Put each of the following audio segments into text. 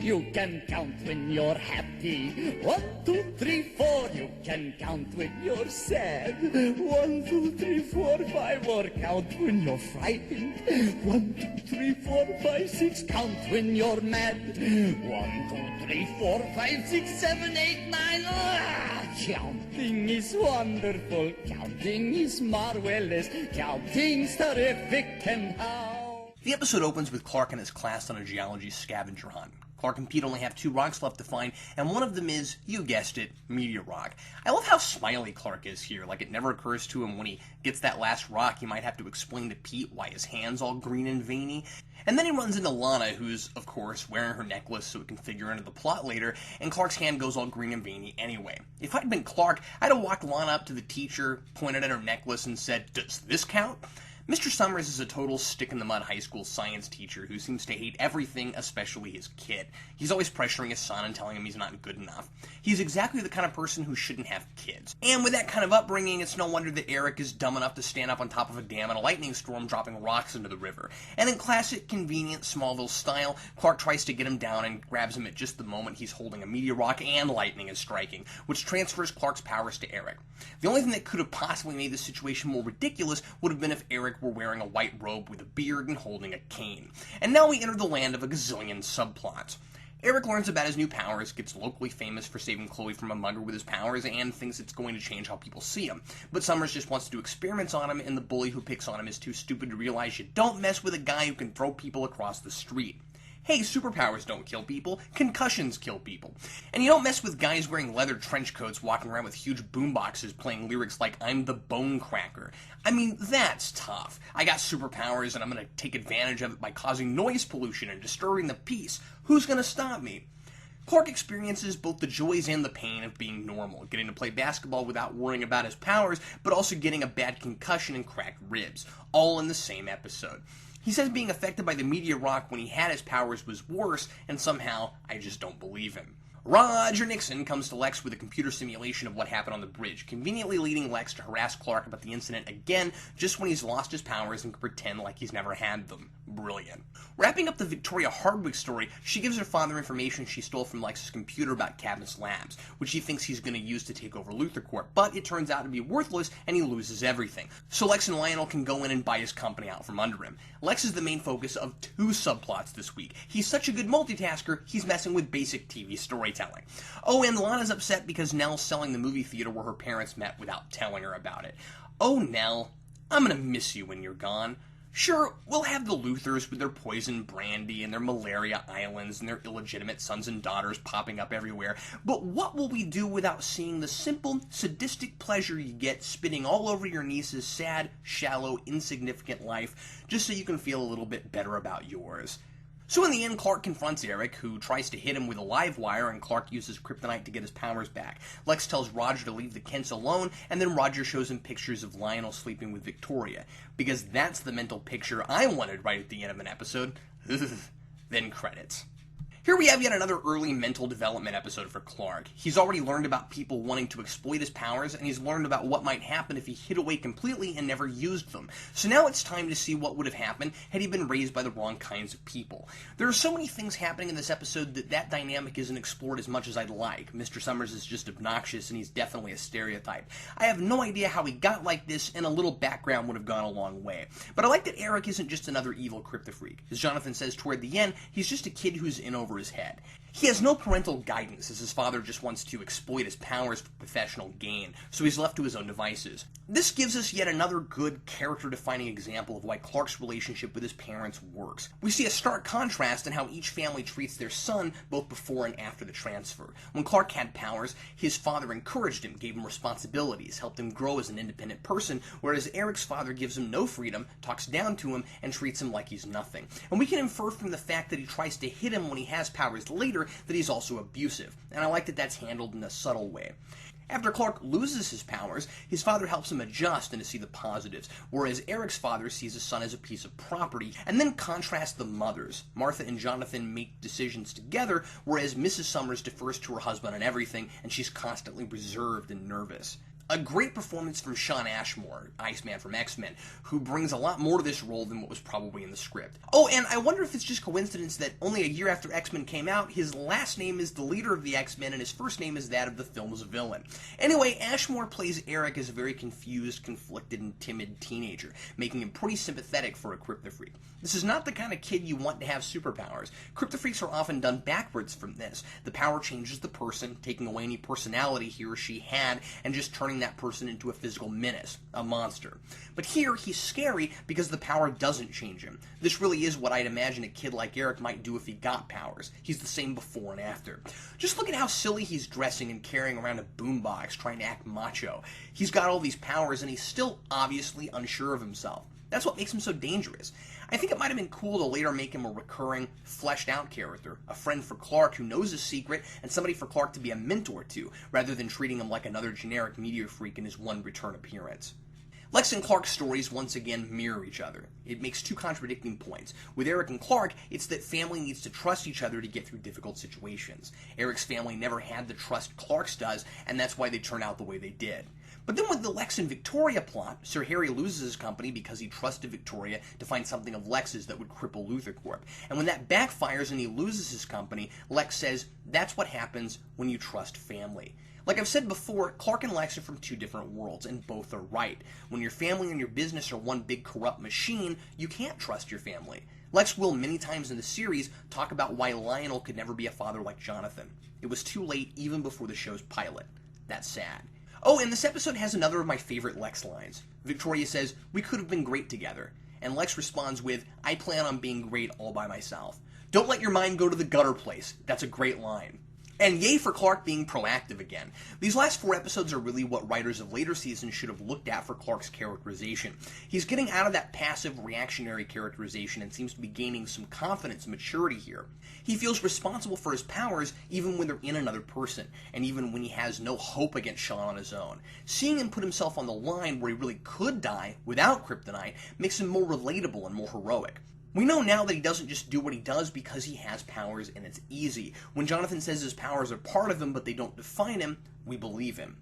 You can count when you're happy. 1, 2, 3, 4. You can count when you're sad. 1, 2, 3, 4, 5. Or count when you're frightened. 1, 2, 3, 4, 5, 6. Count when you're mad. 1, 2, 3, 4, 5, 6, 7, 8, 9. Counting is wonderful. Counting is marvelous. Counting's terrific and how. The episode opens with Clark and his class on a geology scavenger hunt. Clark and Pete only have 2 rocks left to find, and one of them is, you guessed it, meteor rock. I love how smiley Clark is here, like it never occurs to him when he gets that last rock he might have to explain to Pete why his hand's all green and veiny. And then he runs into Lana, who's, of course, wearing her necklace so it can figure into the plot later, and Clark's hand goes all green and veiny anyway. If I'd been Clark, I'd have walked Lana up to the teacher, pointed at her necklace, and said, "Does this count?" Mr. Summers is a total stick-in-the-mud high school science teacher who seems to hate everything, especially his kid. He's always pressuring his son and telling him he's not good enough. He's exactly the kind of person who shouldn't have kids. And with that kind of upbringing, it's no wonder that Eric is dumb enough to stand up on top of a dam in a lightning storm dropping rocks into the river. And in classic, convenient Smallville style, Clark tries to get him down and grabs him at just the moment he's holding a meteor rock and lightning is striking, which transfers Clark's powers to Eric. The only thing that could have possibly made this situation more ridiculous would have been if Eric were wearing a white robe with a beard and holding a cane. And now we enter the land of a gazillion subplots. Eric learns about his new powers, gets locally famous for saving Chloe from a mugger with his powers, and thinks it's going to change how people see him. But Summers just wants to do experiments on him, and the bully who picks on him is too stupid to realize you don't mess with a guy who can throw people across the street. Hey, superpowers don't kill people, concussions kill people. And you don't mess with guys wearing leather trench coats walking around with huge boomboxes playing lyrics like "I'm the bone cracker." I mean, that's tough. I got superpowers and I'm gonna take advantage of it by causing noise pollution and disturbing the peace. Who's gonna stop me? Clark experiences both the joys and the pain of being normal, getting to play basketball without worrying about his powers, but also getting a bad concussion and cracked ribs, all in the same episode. He says being affected by the meteor rock when he had his powers was worse, and somehow I just don't believe him. Roger Nixon comes to Lex with a computer simulation of what happened on the bridge, conveniently leading Lex to harass Clark about the incident again just when he's lost his powers and can pretend like he's never had them. Brilliant. Wrapping up the Victoria Hardwick story, she gives her father information she stole from Lex's computer about Cadmus Labs, which he thinks he's going to use to take over Luthor Corp, but it turns out to be worthless and he loses everything. So Lex and Lionel can go in and buy his company out from under him. Lex is the main focus of 2 subplots this week. He's such a good multitasker, he's messing with basic TV storytelling. Oh, and Lana's upset because Nell's selling the movie theater where her parents met without telling her about it. Oh, Nell, I'm gonna miss you when you're gone. Sure, we'll have the Luthors with their poison brandy and their malaria islands and their illegitimate sons and daughters popping up everywhere, but what will we do without seeing the simple, sadistic pleasure you get spitting all over your niece's sad, shallow, insignificant life just so you can feel a little bit better about yours? So in the end, Clark confronts Eric, who tries to hit him with a live wire, and Clark uses kryptonite to get his powers back. Lex tells Roger to leave the Kents alone, and then Roger shows him pictures of Lionel sleeping with Victoria, because that's the mental picture I wanted right at the end of an episode. Then credits. Here we have yet another early mental development episode for Clark. He's already learned about people wanting to exploit his powers, and he's learned about what might happen if he hid away completely and never used them. So now it's time to see what would have happened had he been raised by the wrong kinds of people. There are so many things happening in this episode that dynamic isn't explored as much as I'd like. Mr. Summers is just obnoxious, and he's definitely a stereotype. I have no idea how he got like this, and a little background would have gone a long way. But I like that Eric isn't just another evil Kryptofreak. As Jonathan says toward the end, he's just a kid who's in over his head. He has no parental guidance, as his father just wants to exploit his powers for professional gain, so he's left to his own devices. This gives us yet another good character-defining example of why Clark's relationship with his parents works. We see a stark contrast in how each family treats their son both before and after the transfer. When Clark had powers, his father encouraged him, gave him responsibilities, helped him grow as an independent person, whereas Eric's father gives him no freedom, talks down to him, and treats him like he's nothing. And we can infer from the fact that he tries to hit him when he has powers later that he's also abusive, and I like that that's handled in a subtle way. After Clark loses his powers, his father helps him adjust and to see the positives, whereas Eric's father sees his son as a piece of property, and then contrast the mothers. Martha and Jonathan make decisions together, whereas Mrs. Summers defers to her husband on everything, and she's constantly reserved and nervous. A great performance from Shawn Ashmore, Iceman from X-Men, who brings a lot more to this role than what was probably in the script. Oh, and I wonder if it's just coincidence that only a year after X-Men came out, his last name is the leader of the X-Men and his first name is that of the film's villain. Anyway, Ashmore plays Eric as a very confused, conflicted, and timid teenager, making him pretty sympathetic for a Kryptofreak. This is not the kind of kid you want to have superpowers. Kryptofreaks are often done backwards from this. The power changes the person, taking away any personality he or she had, and just turning that person into a physical menace, a monster. But here, he's scary because the power doesn't change him. This really is what I'd imagine a kid like Eric might do if he got powers. He's the same before and after. Just look at how silly he's dressing and carrying around a boombox, trying to act macho. He's got all these powers and he's still obviously unsure of himself. That's what makes him so dangerous. I think it might have been cool to later make him a recurring, fleshed-out character, a friend for Clark who knows his secret, and somebody for Clark to be a mentor to, rather than treating him like another generic meteor freak in his one return appearance. Lex and Clark's stories once again mirror each other. It makes two contradicting points. With Eric and Clark, it's that family needs to trust each other to get through difficult situations. Eric's family never had the trust Clark's does, and that's why they turn out the way they did. But then with the Lex and Victoria plot, Sir Harry loses his company because he trusted Victoria to find something of Lex's that would cripple Luthor Corp. And when that backfires and he loses his company, Lex says, that's what happens when you trust family. Like I've said before, Clark and Lex are from two different worlds, and both are right. When your family and your business are one big corrupt machine, you can't trust your family. Lex will, many times in the series, talk about why Lionel could never be a father like Jonathan. It was too late even before the show's pilot. That's sad. Oh, and this episode has another of my favorite Lex lines. Victoria says, "We could have been great together." And Lex responds with, "I plan on being great all by myself." Don't let your mind go to the gutter place. That's a great line. And yay for Clark being proactive again. These last 4 episodes are really what writers of later seasons should have looked at for Clark's characterization. He's getting out of that passive, reactionary characterization and seems to be gaining some confidence and maturity here. He feels responsible for his powers even when they're in another person, and even when he has no hope against Shawn on his own. Seeing him put himself on the line where he really could die without kryptonite makes him more relatable and more heroic. We know now that he doesn't just do what he does because he has powers and it's easy. When Jonathan says his powers are part of him but they don't define him, we believe him.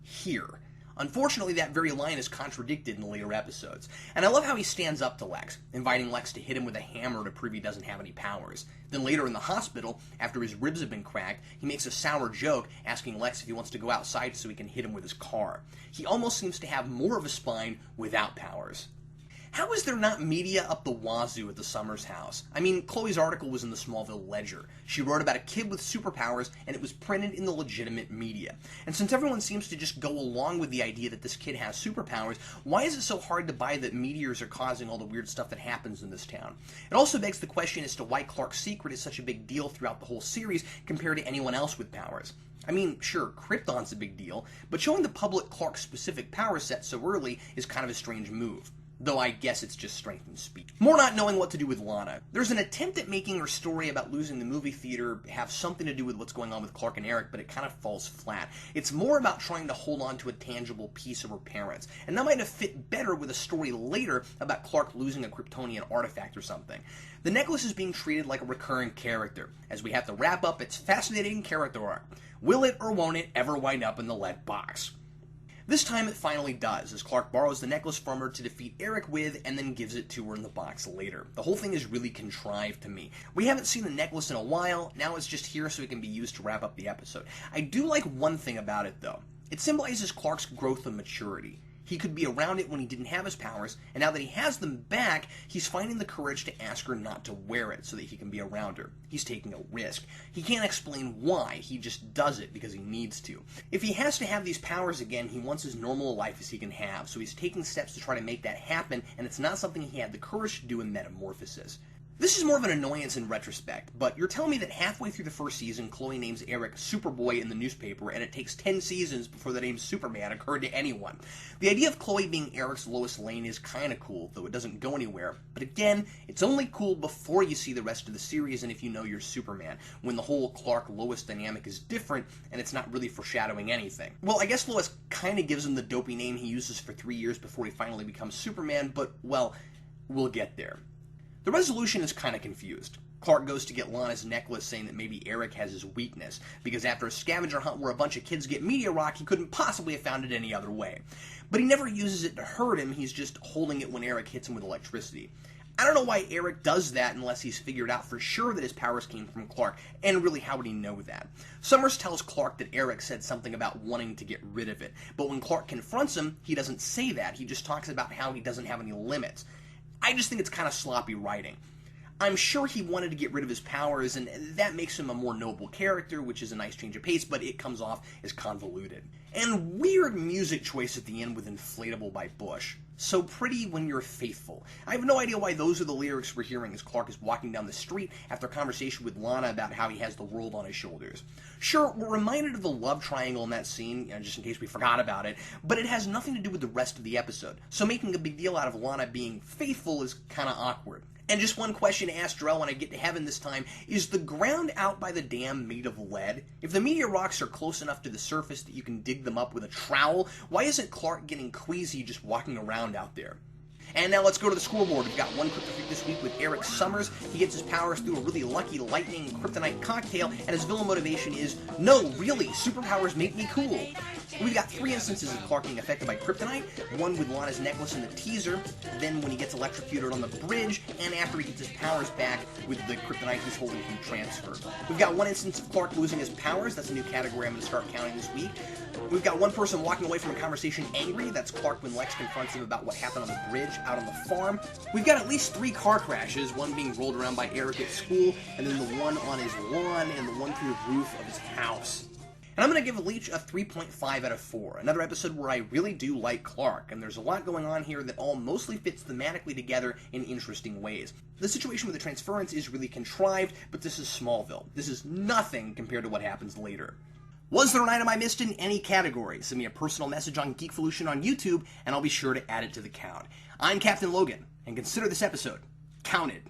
Here. Unfortunately, that very line is contradicted in the later episodes. And I love how he stands up to Lex, inviting Lex to hit him with a hammer to prove he doesn't have any powers. Then later in the hospital, after his ribs have been cracked, he makes a sour joke asking Lex if he wants to go outside so he can hit him with his car. He almost seems to have more of a spine without powers. How is there not media up the wazoo at the Summers house? I mean, Chloe's article was in the Smallville Ledger. She wrote about a kid with superpowers, and it was printed in the legitimate media. And since everyone seems to just go along with the idea that this kid has superpowers, why is it so hard to buy that meteors are causing all the weird stuff that happens in this town? It also begs the question as to why Clark's secret is such a big deal throughout the whole series compared to anyone else with powers. I mean, sure, Krypton's a big deal, but showing the public Clark's specific power set so early is kind of a strange move. Though I guess it's just strength and speed. More not knowing what to do with Lana. There's an attempt at making her story about losing the movie theater have something to do with what's going on with Clark and Eric, but it kind of falls flat. It's more about trying to hold on to a tangible piece of her parents, and that might have fit better with a story later about Clark losing a Kryptonian artifact or something. The necklace is being treated like a recurring character, as we have to wrap up its fascinating character arc. Will it or won't it ever wind up in the lead box? This time it finally does, as Clark borrows the necklace from her to defeat Eric with, and then gives it to her in the box later. The whole thing is really contrived to me. We haven't seen the necklace in a while, now it's just here so it can be used to wrap up the episode. I do like one thing about it though. It symbolizes Clark's growth and maturity. He could be around it when he didn't have his powers, and now that he has them back, he's finding the courage to ask her not to wear it so that he can be around her. He's taking a risk. He can't explain why, he just does it because he needs to. If he has to have these powers again, he wants as normal a life as he can have, so he's taking steps to try to make that happen, and it's not something he had the courage to do in Metamorphosis. This is more of an annoyance in retrospect, but you're telling me that halfway through the first season, Chloe names Eric Superboy in the newspaper, and it takes 10 seasons before the name Superman occurred to anyone. The idea of Chloe being Eric's Lois Lane is kinda cool, though it doesn't go anywhere. But again, it's only cool before you see the rest of the series and if you know you're Superman, when the whole Clark-Lois dynamic is different, and it's not really foreshadowing anything. Well, I guess Lois kinda gives him the dopey name he uses for 3 years before he finally becomes Superman, but, well, we'll get there. The resolution is kind of confused. Clark goes to get Lana's necklace, saying that maybe Eric has his weakness, because after a scavenger hunt where a bunch of kids get meteor rock, he couldn't possibly have found it any other way. But he never uses it to hurt him, he's just holding it when Eric hits him with electricity. I don't know why Eric does that unless he's figured out for sure that his powers came from Clark, and really, how would he know that? Summers tells Clark that Eric said something about wanting to get rid of it, but when Clark confronts him, he doesn't say that, he just talks about how he doesn't have any limits. I just think it's kind of sloppy writing. I'm sure he wanted to get rid of his powers, and that makes him a more noble character, which is a nice change of pace, but it comes off as convoluted. And weird music choice at the end with Inflatable by Bush. So pretty when you're faithful. I have no idea why those are the lyrics we're hearing as Clark is walking down the street after a conversation with Lana about how he has the world on his shoulders. Sure, we're reminded of the love triangle in that scene, just in case we forgot about it, but it has nothing to do with the rest of the episode, so making a big deal out of Lana being faithful is kinda awkward. And just one question to ask Drell when I get to heaven this time, is the ground out by the dam made of lead? If the meteor rocks are close enough to the surface that you can dig them up with a trowel, why isn't Clark getting queasy just walking around out there? And now let's go to the scoreboard. We've got one Kryptofreak this week with Eric Summers. He gets his powers through a really lucky lightning kryptonite cocktail, and his villain motivation is, no, really, superpowers make me cool. We've got 3 instances of Clark being affected by kryptonite, one with Lana's necklace in the teaser, then when he gets electrocuted on the bridge, and after he gets his powers back with the kryptonite he's holding from transfer. We've got 1 instance of Clark losing his powers. That's a new category I'm going to start counting this week. We've got 1 person walking away from a conversation angry. That's Clark when Lex confronts him about what happened on the bridge out on the farm. We've got at least 3 car crashes, one being rolled around by Eric at school, and then the one on his lawn, and the one through the roof of his house. And I'm going to give Leech a 3.5 out of 4, another episode where I really do like Clark, and there's a lot going on here that all mostly fits thematically together in interesting ways. The situation with the transference is really contrived, but this is Smallville. This is nothing compared to what happens later. Was there an item I missed in any category? Send me a personal message on Geekvolution on YouTube, and I'll be sure to add it to the count. I'm Captain Logan, and consider this episode counted.